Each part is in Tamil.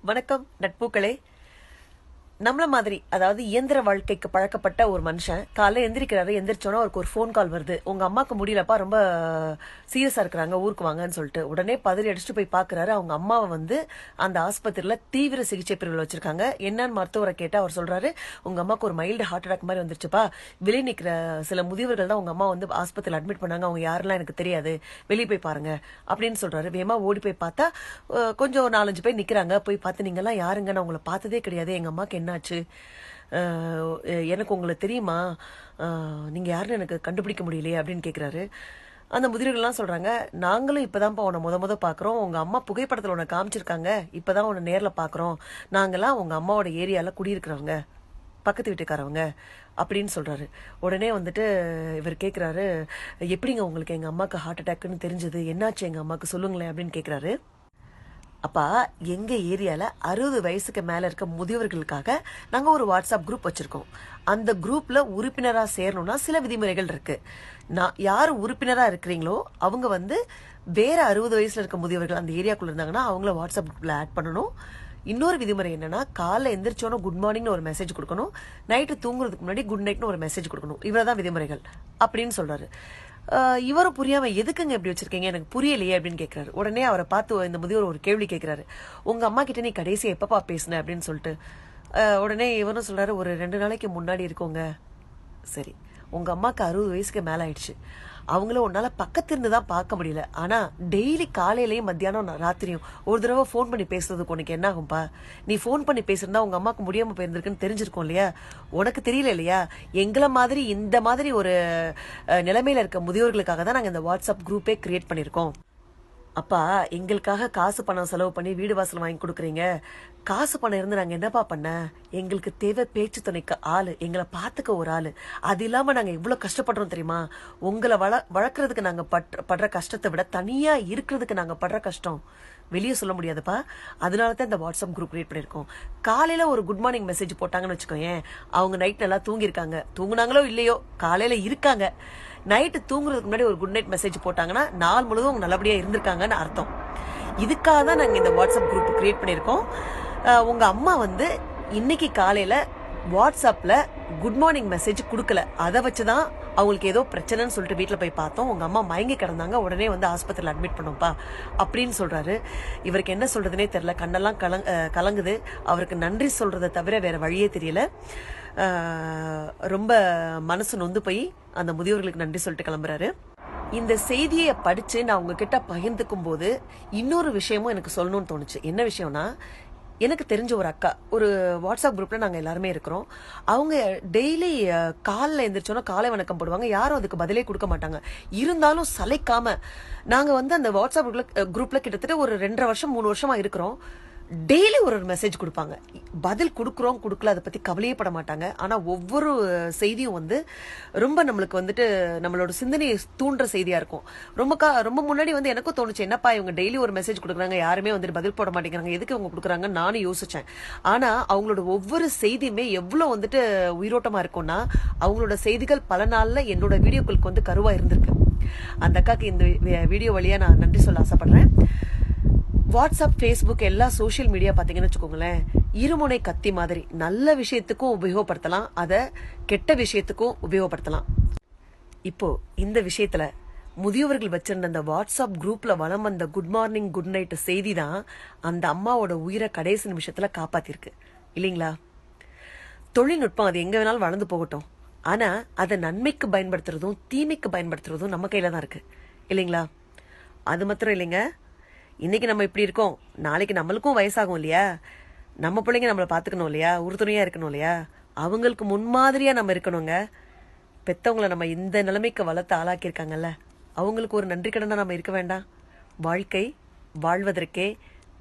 வணக்கம் நட்பூக்களே. நம்மள மாதிரி அதாவது இயந்திர வாழ்க்கைக்கு பழக்கப்பட்ட ஒரு மனுஷன் காலைல எந்திரிக்கிறாரு. எந்திரிச்சோன்னா அவருக்கு ஒரு ஃபோன் கால் வருது. உங்க அம்மாக்கு முடியலப்பா, ரொம்ப சீரியஸா இருக்கிறாங்க, ஊருக்கு வாங்கன்னு சொல்லிட்டு உடனே பதறி அடிச்சுட்டு போய் பாக்குறாரு. அவங்க அம்மாவை அந்த ஆஸ்பத்திரியில தீவிர சிகிச்சை பிரிவில் வச்சிருக்காங்க. என்னன்னு மருத்துவரை கேட்டா அவர் சொல்றாரு, உங்க அம்மாக்கு ஒரு மைல்டு ஹார்ட் அட்டாக் மாதிரி வந்துருச்சுப்பா. வெளியே நிக்கிற சில முதியவர்கள் தான் உங்க அம்மா ஆஸ்பத்திரியில் அட்மிட் பண்ணாங்க. அவங்க யாரெல்லாம் எனக்கு தெரியாது, வெளியே போய் பாருங்க அப்படின்னு சொல்றாரு. வேமா ஓடி போய் பார்த்தா கொஞ்சம் 4-5 பேர் நிக்கிறாங்க. போய் பார்த்து, நீங்க எல்லாம் யாருங்க, நான் உங்களை பார்த்ததே கிடையாது, எங்க அம்மாக்கு என்னாச்சு, எனக்கு உங்களை தெரியுமா, நீங்க யாருன்னு எனக்கு கண்டுபிடிக்க முடியலையே அப்படின்னு கேக்குறாரு. அந்த முதிரிகள்லாம் சொல்றாங்க, நாங்களும் இப்பதான்ப்பா உன்னை முத பாக்குறோம், உங்க அம்மா புகைப்படத்துல உன்னை காமிச்சிருக்காங்க, இப்பதான் உன்னை நேர்ல பாக்குறோம், நாங்கெல்லாம் உங்க அம்மாவோட ஏரியால குடியிருக்கிறவங்க, பக்கத்து வீட்டுக்காரவங்க அப்படின்னு சொல்றாரு. உடனே இவர் கேக்குறாரு, எப்படிங்க உங்களுக்கு எங்க அம்மாக்கு ஹார்ட் அட்டாக்னு தெரிஞ்சது, என்னாச்சு எங்க அம்மாக்கு சொல்லுங்களேன் அப்படின்னு கேக்குறாரு. அப்பா, எங்க ஏரியால 60 வயசுக்கு மேல இருக்க முதியவர்களுக்காக நாங்க ஒரு வாட்ஸ்அப் குரூப் வச்சிருக்கோம். அந்த குரூப்ல உறுப்பினரா சேரணும்னா சில விதிமுறைகள் இருக்கு. யாரு உறுப்பினரா இருக்கிறீங்களோ அவங்க வேற 60 வயசுல இருக்க முதியவர்கள் அந்த ஏரியாக்குள்ள இருந்தாங்கன்னா அவங்கள வாட்ஸ்அப் குரூப்ல ஆட் பண்ணணும். இன்னொரு விதிமுறை என்னன்னா, காலைல எந்திரிச்சோன்னு குட் மார்னிங்னு ஒரு மெசேஜ் கொடுக்கணும், நைட்டு தூங்குறதுக்கு முன்னாடி குட் நைட்னு ஒரு மெசேஜ் கொடுக்கணும். இவ்வளவுதான் விதிமுறைகள் அப்படின்னு சொல்றாரு. இவரும் புரியாம, எதுக்குங்க இப்படி வச்சிருக்கீங்க, எனக்கு புரியலையே அப்படின்னு கேட்கிறாரு. உடனே அவரை பார்த்து இந்த முதியோர் ஒரு கேள்வி கேட்கிறாரு, உங்க அம்மா கிட்ட நீ கடைசியா எப்பப்பா பேசுன அப்படின்னு சொல்லிட்டு. உடனே இவரும் சொல்றாரு, ஒரு 2 நாளைக்கு முன்னாடி இருக்கோங்க. சரி, உங்க அம்மாக்கு 60 வயசுக்கு மேல ஆயிடுச்சு, அவங்கள உன்னால பக்கத்துல இருந்து தான் பார்க்க முடியல, ஆனா டெய்லி காலையிலயும் மத்தியானம் ராத்திரியும் ஒரு தடவை போன் பண்ணி பேசுறதுக்கு உனக்கு என்ன ஆகும்பா? நீ போன் பண்ணி பேசுறதா உங்க அம்மாக்கு முடியாம போயிருந்திருக்குன்னு தெரிஞ்சிருக்கும் இல்லையா, உனக்கு தெரியல இல்லையா? எங்களை மாதிரி இந்த மாதிரி ஒரு நிலைமையில இருக்க முதியோர்களுக்காக தான் நாங்க இந்த வாட்ஸ்அப் குரூப்பே கிரியேட் பண்ணிருக்கோம். அப்பா, எங்களுக்காக காசு பணம் செலவு பண்ணி வீடு வாசல் வாங்கி கொடுக்குறீங்க, காசு பணம் இருந்து நாங்க என்னப்பா பண்ண? எங்களுக்கு தேவை பேச்சு துணைக்கு ஆளு, எங்களை பாத்துக்க ஒரு ஆளு. அது இல்லாம நாங்க இவ்வளவு கஷ்டப்படுறோம் தெரியுமா? உங்களை வளர்க்கறதுக்கு நாங்க படுற கஷ்டத்தை விட தனியா இருக்கிறதுக்கு நாங்க படுற கஷ்டம் வெளியே சொல்ல முடியாதுப்பா. அதனாலதான் இந்த வாட்ஸ்அப் குரூப் கிரியேட் பண்ணிருக்கோம். காலையில ஒரு குட் மார்னிங் மெசேஜ் போட்டாங்கன்னு வச்சுக்கோங்க, அவங்க நைட் நல்லா தூங்கிருக்காங்க, தூங்குனாங்களோ இல்லையோ காலையில இருக்காங்க. நைட்டு தூங்குறதுக்கு முன்னாடி ஒரு குட் நைட் மெசேஜ் போட்டாங்கன்னா நாள் முழுவதும் அவங்க நல்லபடியா இருந்திருக்காங்கன்னு அர்த்தம். இதுக்காக தான் நாங்க இந்த வாட்ஸ்அப் குரூப் கிரியேட் பண்ணிருக்கோம். உங்க அம்மா இன்னைக்கு காலையில வாட்ஸ்அப்ல குட் மார்னிங் மெசேஜ் கொடுக்கல, அதை வச்சுதான் அவங்களுக்கு ஏதோ பிரச்சனைன்னு சொல்லிட்டு வீட்டுல போய் பார்த்தோம், உங்க அம்மா மயங்கி கிடந்தாங்க, உடனே ஆஸ்பத்திரியில் அட்மிட் பண்ணோம்ப்பா அப்படின்னு சொல்றாரு. இவருக்கு என்ன சொல்றதுனே தெரியல, கண்ணெல்லாம் கலங்குது. அவருக்கு நன்றி சொல்றதை தவிர வேற வழியே தெரியல. ரொம்ப மனசு நொந்து போய் அந்த முதியோர்களுக்கு நன்றி சொல்லிட்டு கிளம்புறாரு. இந்த செய்தியை படிச்சு நான் உங்ககிட்ட பகிர்ந்துக்கும் போது இன்னொரு விஷயமும் எனக்கு சொல்லணும்னு தோணுச்சு. என்ன விஷயம்னா, எனக்கு தெரிஞ்ச ஒரு அக்கா ஒரு வாட்ஸ்அப் குரூப்ல நாங்க எல்லாருமே இருக்கிறோம். அவங்க டெய்லி காலைல எந்திரிச்சோன்னா காலை வணக்கம் போடுவாங்க, யாரும் அதுக்கு பதிலே கொடுக்க மாட்டாங்க. இருந்தாலும் சளைக்காம நாங்க அந்த வாட்ஸ்அப் குரூப்ல கிட்டத்தட்ட ஒரு 2.5 வருஷம் 3 வருஷமா இருக்கிறோம். டெய்லி ஒரு மெசேஜ் கொடுப்பாங்க, பதில் கொடுக்குறோம் கொடுக்கல அதை பத்தி கவலையே பட மாட்டாங்க. ஆனா ஒவ்வொரு செய்தியும் ரொம்ப நம்மளுக்கு நம்மளோட சிந்தனையை தூண்டுற செய்தியா இருக்கும். ரொம்ப முன்னாடி எனக்கும் தோணுச்சு, என்னப்பா இவங்க டெய்லி ஒரு மெசேஜ் கொடுக்குறாங்க, யாருமே பதில் போட மாட்டேங்கிறாங்க, எதுக்கு இவங்க கொடுக்குறாங்க நானும் யோசிச்சேன். ஆனா அவங்களோட ஒவ்வொரு செய்தியுமே எவ்வளவு உயிரோட்டமா இருக்கும்னா, அவங்களோட செய்திகள் பல நாள்ல என்னோட வீடியோக்களுக்கு கருவா இருந்திருக்கு. அந்த அக்காக்கு இந்த வீடியோ வழியா நான் நன்றி சொல்ல ஆசைப்படுறேன். வாட்ஸ்அப், ஃபேஸ்புக் எல்லா சோசியல் மீடியா பாத்தீங்கன்னு வச்சுக்கோங்களேன், இருமுனை கத்தி மாதிரி. நல்ல விஷயத்துக்கும் உபயோகப்படுத்தலாம், அதை கெட்ட விஷயத்துக்கும் உபயோகப்படுத்தலாம். இப்போ இந்த விஷயத்துல முதியவர்கள் வச்சிருந்த அந்த வாட்ஸ்அப் குரூப்ல வளம் வந்த குட் மார்னிங் குட் நைட் செய்தி தான் அந்த அம்மாவோட உயிரை கடைசி நிமிஷத்துல காப்பாத்திருக்கு இல்லைங்களா? தொழில்நுட்பம் அது எங்க வேணாலும் வளர்ந்து போகட்டும், ஆனா அதை நன்மைக்கு பயன்படுத்துறதும் தீமைக்கு பயன்படுத்துறதும் நம்ம கையில தான் இருக்கு இல்லைங்களா? அது மாத்திரம் இல்லைங்க, இன்னைக்கு நம்ம இப்படி இருக்கோம், நாளைக்கு நம்மளுக்கும் வயசாகும் இல்லையா? நம்ம பிள்ளைங்க நம்மளை பாத்துக்கணும் இல்லையா? உறுதுணையா இருக்கணும் இல்லையா? அவங்களுக்கு முன்மாதிரியா நம்ம இருக்கணுங்க. பெத்தவங்களை நம்ம இந்த நிலைமைக்கு வளர்த்து ஆளாக்கியிருக்காங்கல்ல, அவங்களுக்கு ஒரு நன்றி கடனா நம்ம இருக்க வேண்டாம்? வாழ்க்கை வாழ்வதற்கே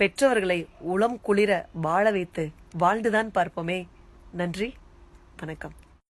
பெற்றவர்களை உளம் குளிர வாழ வைத்து வாழ்ந்துதான் பார்ப்போமே. நன்றி, வணக்கம்.